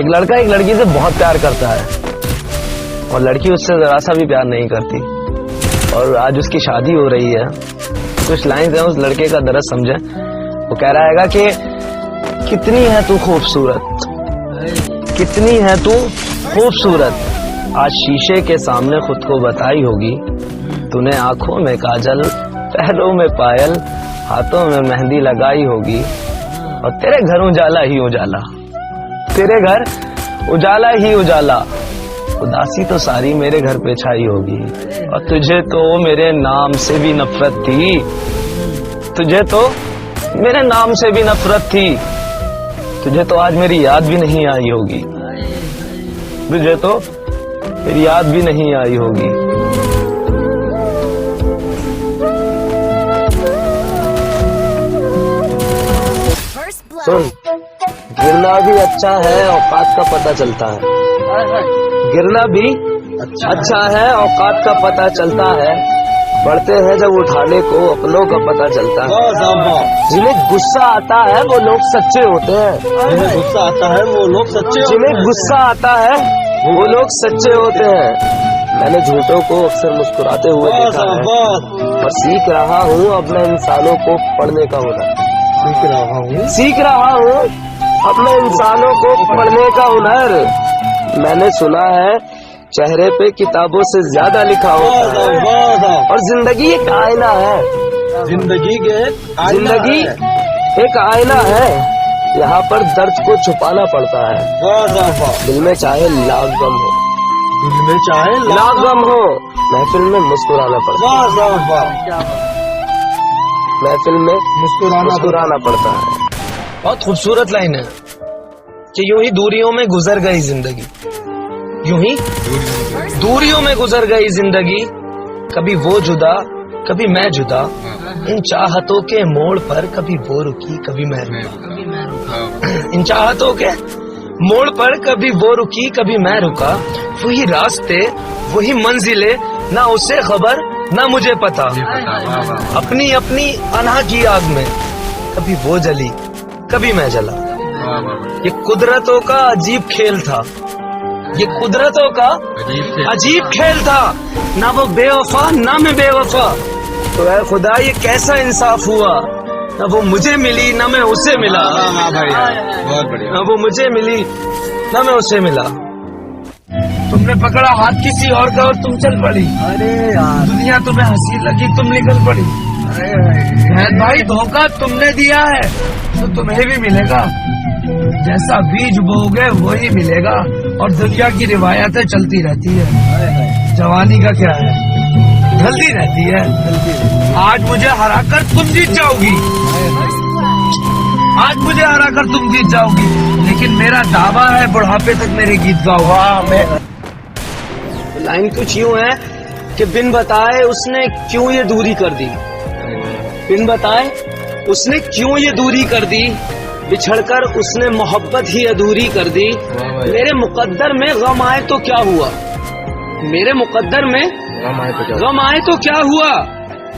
एक लड़का एक लड़की से बहुत प्यार करता है और लड़की उससे जरा सा भी प्यार नहीं करती, और आज उसकी शादी हो रही है। कुछ लाइंस हैं उस लड़के का, दर्द समझे। वो कह रहा है कि कितनी है तू खूबसूरत, कितनी है तू खूबसूरत, आज शीशे के सामने खुद को बताई होगी। तूने आंखों में काजल, पैरों में पायल, हाथों में मेहंदी लगाई होगी, और तेरे घर उजाला ही उजाला, तेरे घर उजाला ही उजाला। उदासी तो सारी मेरे घर पे छाई होगी, और तुझे तो मेरे नाम से भी नफरत थी, तुझे तो मेरे नाम से भी नफरत थी। तुझे तो आज मेरी याद भी नहीं आई होगी, तुझे तो मेरी याद भी नहीं आई होगी। सुन, गिरना भी अच्छा है, औकात का पता चलता है। गिरना भी अच्छा है, औकात का पता चलता है। बढ़ते हैं जब उठाने को, अपनों का पता चलता है। जिन्हें गुस्सा आता है वो लोग सच्चे होते हैं, जिन्हें गुस्सा आता है वो लोग सच्चे, जिन्हें गुस्सा आता है वो लोग सच्चे होते हैं। मैंने झूठों को अक्सर मुस्कुराते हुए देखा है, और सीख रहा हूँ अपने इंसानों को पढ़ने का हुनर। सीख रहा हूँ अपने इंसानों को पढ़ने का हुनर। मैंने सुना है चेहरे पे किताबों से ज्यादा लिखा होता है, और जिंदगी एक आईना है। जिंदगी एक आईना है, यहाँ पर दर्द को छुपाना पड़ता है। दिल में चाहे लाख गम हो, दिल में चाहे लाख गम हो, महफिल में मुस्कुराना पड़ता है। महफिल में मुस्कुराना पड़ता है। बहुत खूबसूरत लाइन है कि यूं ही दूरियों में गुजर गई जिंदगी, यूं ही दूरियों में गुजर गई जिंदगी। कभी वो जुदा, कभी मैं जुदा, इन चाहतों के मोड़ पर कभी वो रुकी, कभी मैं रुका। इन चाहतों के मोड़ पर कभी वो रुकी, कभी मैं रुका। वही रास्ते, वही मंजिले, ना उसे खबर ना मुझे पता। अपनी अपनी अना की आग में कभी वो जली, कभी मैं जला। ये कुदरतों का अजीब खेल था, ये कुदरतों का अजीब खेल था। ना वो बेवफा ना मैं बेवफा, तो ऐ खुदा ये कैसा इंसाफ हुआ। ना वो मुझे मिली ना मैं उसे मिला, ना वो मुझे मिली ना मैं उसे मिला। तुमने पकड़ा हाथ किसी और का और तुम चल पड़ी। अरे यार, दुनिया तुम्हें हंसी लगी, तुम निकल पड़ी। अरे भाई, धोखा तुमने दिया है तो तुम्हें भी मिलेगा। जैसा बीज बोओगे वही मिलेगा, और दुनिया की रिवायतें चलती रहती है। जवानी का क्या है, ढलती रहती है। आज मुझे हराकर तुम जीत जाओगी, आज मुझे हराकर तुम जीत जाओगी, लेकिन मेरा दावा है बुढ़ापे तक मेरे गीत गाओ। लाइन कुछ यूं है कि बिन बताए उसने क्यों ये दूरी कर दी, बिन बताए उसने क्यों ये दूरी कर दी। बिछड़कर उसने मोहब्बत ही अधूरी कर दी। मेरे मुकद्दर में गम आए तो क्या हुआ, मेरे मुकद्दर में गम आए तो क्या हुआ।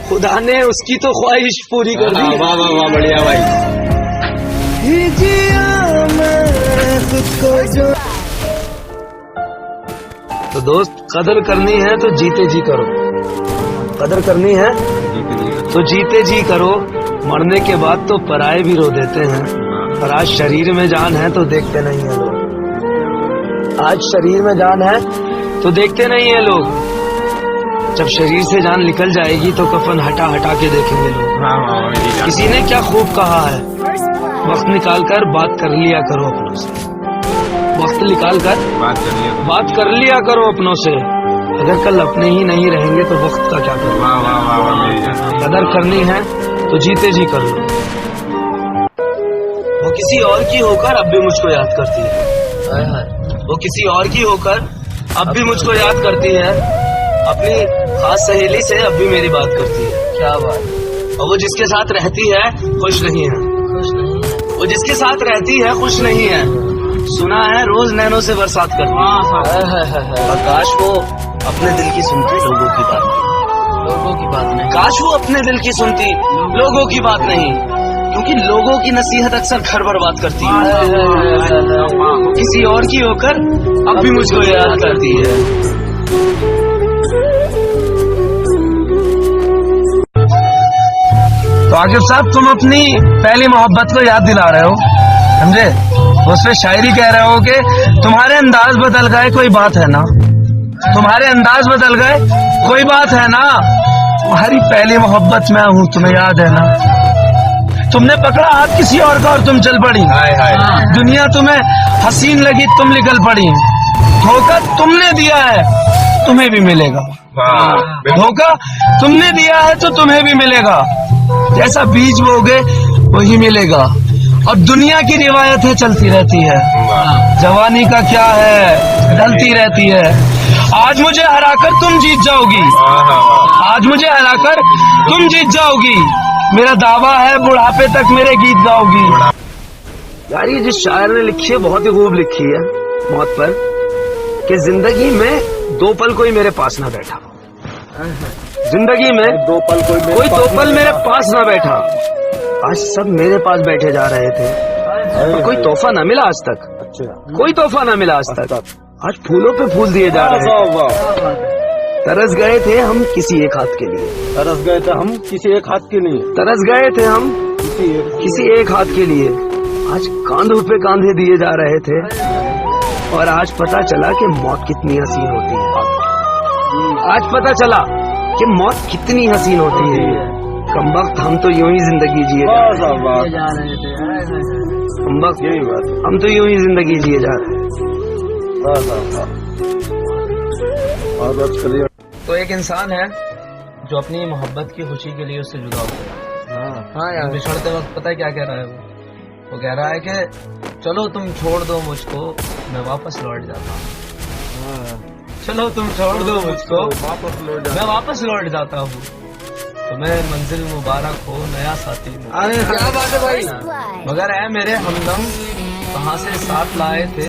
खुदा ने उसकी तो ख्वाहिश पूरी कर दी। वाह वाह वाह, बढ़िया भाई। तो दोस्त, कदर करनी है तो जीते जी करो, कदर करनी है तो जीते जी करो। मरने के बाद तो पराये भी रो देते हैं, पर आज शरीर में जान है तो देखते नहीं है लोग। आज शरीर में जान है तो देखते नहीं है लोग। जब शरीर से जान निकल जाएगी तो कफन हटा हटा के देखेंगे लोग। किसी ने क्या खूब कहा है, वक्त निकाल कर बात कर लिया करो अपनों से, वक्त निकाल कर बात कर लिया करो अपनों से। अगर कल अपने ही नहीं रहेंगे तो वक्त का क्या करो। कदर करनी है तो जीते जी कर लो। वो किसी और की होकर अब भी मुझको याद करती है, वो किसी और की होकर अब भी मुझको याद करती है। अपनी खास सहेली से अब भी मेरी बात करती है। क्या बात। और वो जिसके साथ रहती है खुश नहीं है, वो जिसके साथ रहती है खुश नहीं है। सुना है रोज नैनों से बरसात करती है। और काश वो अपने दिल की सुनती लोगों की बात नहीं, काश वो अपने दिल की सुनती लोगों की बात नहीं, क्योंकि लोगों की नसीहत अक्सर घर बर्बाद करती है। किसी और की होकर अब भी मुझको याद करती है। तो आकिब साहब, तुम अपनी पहली मोहब्बत को याद दिला रहे हो, समझे? उसमें शायरी कह रहे हो कि तुम्हारे अंदाज बदल गए कोई बात है ना, तुम्हारे अंदाज बदल गए कोई बात है ना, तुम्हारी पहली मोहब्बत मैं हूँ, तुम्हें याद है ना। तुमने पकड़ा हाथ किसी और का और तुम चल पड़ी, दुनिया तुम्हें हसीन लगी, तुम निकल पड़ी। धोखा तुमने दिया है, तुम्हें भी मिलेगा। धोखा तुमने दिया है तो तुम्हें भी मिलेगा। जैसा बीज बोगे वही मिलेगा। और दुनिया की रिवायत है, चलती रहती है। जवानी का क्या है, ढलती रहती है। आज मुझे हराकर तुम जीत जाओगी, आज मुझे हराकर तुम जीत जाओगी। मेरा दावा है बुढ़ापे तक मेरे गीत गाओगी। यार, ये जिस शायर ने लिखी है बहुत ही खूब लिखी है मौत पर, कि जिंदगी में दो पल कोई मेरे पास ना बैठा, जिंदगी में कोई दो पल मेरे पास ना बैठा। आज सब मेरे पास बैठे जा रहे थे, और कोई तोहफा ना मिला आज तक, कोई तोहफा ना मिला आज तक। आज फूलों पे फूल दिए जा रहे हैं। तरस गए थे हम किसी एक हाथ के लिए, तरस गए थे हम किसी एक हाथ के लिए, तरस गए थे हम किसी एक हाथ के लिए। आज कांधों पे कांधे दिए जा रहे थे, और आज पता चला कि मौत कितनी हसीन होती है। आज पता चला कि मौत कितनी हसीन होती है। कमबख्त हम तो यूं ही जिंदगी जिए जा रहे हैं, कमबख्त यही बात, हम तो यूं ही जिंदगी जिए जा रहे हैं। तो एक इंसान है जो अपनी मोहब्बत की खुशी के लिए उससे जुड़ा हुआ है। हाँ यार, बिछड़ते वक्त पता है क्या कह रहा है वो कह रहा है कि चलो तुम छोड़ दो मुझको, मैं वापस लौट जाता हूँ। चलो तुम छोड़ दो मुझको, मैं वापस लौट जाता हूँ। तुम्हें मंजिल मुबारक हो नया साथी। अरे क्या बात है भाई, मगर है मेरे हमदम कहाँ से साथ लाए थे।